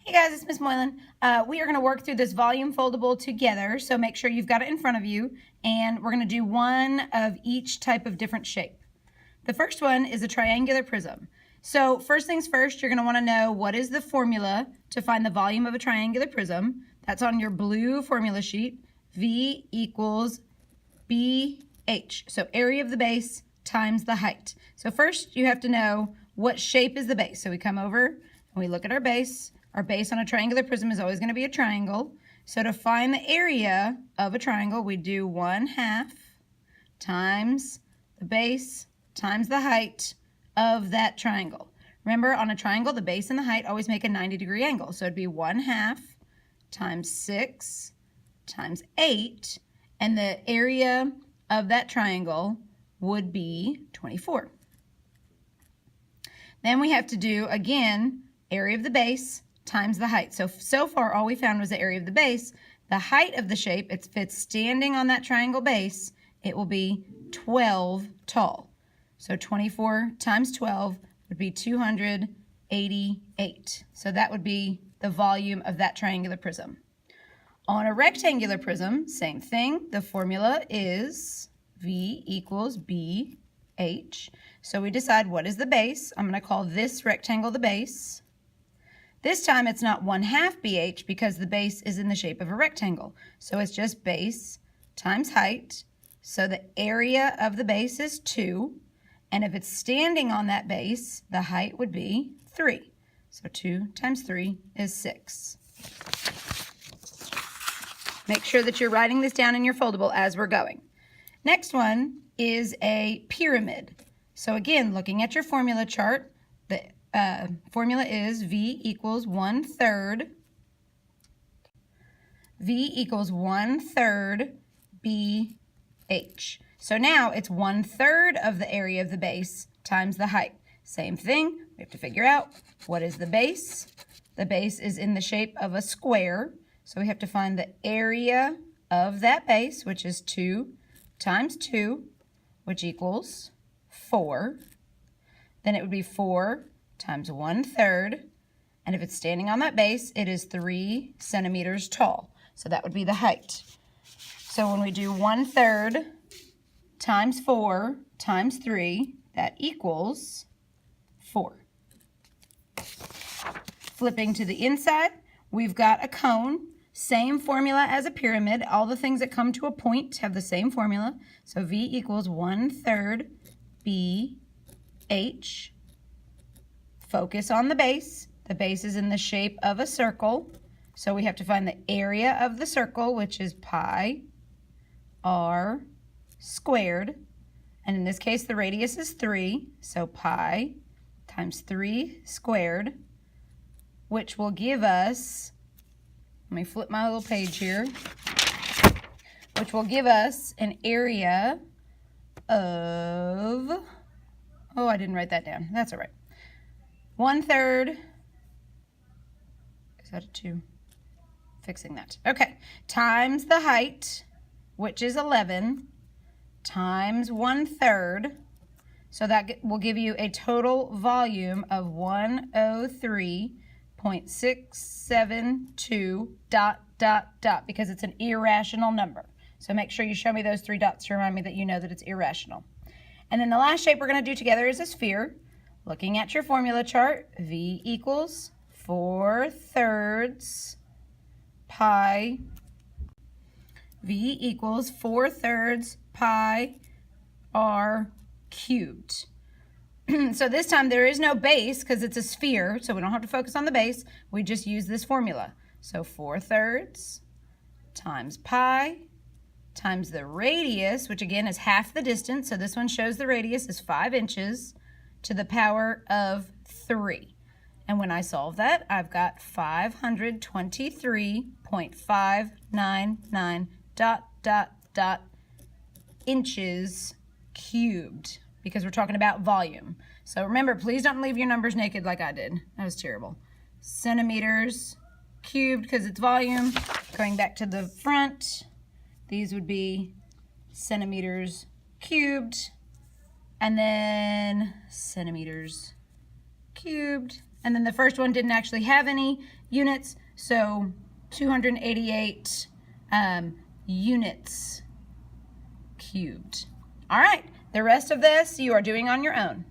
Hey guys, it's Miss Moylan. We are going to work through this volume foldable together, so make sure you've got it in front of you, and we're going to do one of each type of different shape. The first one is a triangular prism. So first things first, you're going to want to know what is the formula to find the volume of a triangular prism. That's on your blue formula sheet. V equals BH, so area of the base times the height. So first you have to know what shape is the base. So we come over and we look at our base. Our base on a triangular prism is always going to be a triangle. So to find the area of a triangle, we do 1/2 times the base times the height of that triangle. Remember, on a triangle, the base and the height always make a 90-degree angle. So it'd be 1/2 times 6 times 8, and the area of that triangle would be 24. Then we have to do, again, area of the base times the height. So far, all we found was the area of the base. The height of the shape, if it's standing on that triangle base, it will be 12 tall. So 24 times 12 would be 288. So that would be the volume of that triangular prism. On a rectangular prism, same thing. The formula is V equals BH. So we decide what is the base. I'm going to call this rectangle the base. This time it's not 1/2 BH because the base is in the shape of a rectangle. So it's just base times height. So the area of the base is 2. And if it's standing on that base, the height would be 3. So 2 times 3 is 6. Make sure that you're writing this down in your foldable as we're going. Next one is a pyramid. So again, looking at your formula chart, the formula is V equals 1/3. V equals 1/3 BH. So now it's 1/3 of the area of the base times the height. Same thing, we have to figure out what is the base. The base is in the shape of a square, so we have to find the area of that base, which is 2 times 2, which equals 4. Then it would be 4 times 1/3, and if it's standing on that base, it is 3 centimeters tall. So that would be the height. So when we do 1/3 times 4 times 3, that equals 4. Flipping to the inside, we've got a cone. Same formula as a pyramid. All the things that come to a point have the same formula. So V equals 1/3 BH. Focus on the base. The base is in the shape of a circle. So we have to find the area of the circle, which is pi r squared. And in this case, the radius is 3. So pi times 3 squared, which will give us, let me flip my little page here, which will give us an area of, oh, I didn't write that down. That's all right. 1/3, is that a 2? Fixing that. Okay, times the height, which is 11, times 1/3. So that will give you a total volume of 103.672 ... because it's an irrational number. So make sure you show me those 3 dots to remind me that you know that it's irrational. And then the last shape we're going to do together is a sphere. Looking at your formula chart, V equals 4/3 pi. V equals 4/3 pi r cubed. So this time there is no base because it's a sphere, so we don't have to focus on the base. We just use this formula. So 4/3 times pi times the radius, which again is half the distance. So this one shows the radius is 5 inches to the power of 3. And when I solve that, I've got 523.599 ... inches cubed, because we're talking about volume. So remember, please don't leave your numbers naked like I did. That was terrible. Centimeters cubed because it's volume. Going back to the front, these would be centimeters cubed, and then centimeters cubed, And then the first one didn't actually have any units, so 288 units cubed. All right, the rest of this you are doing on your own.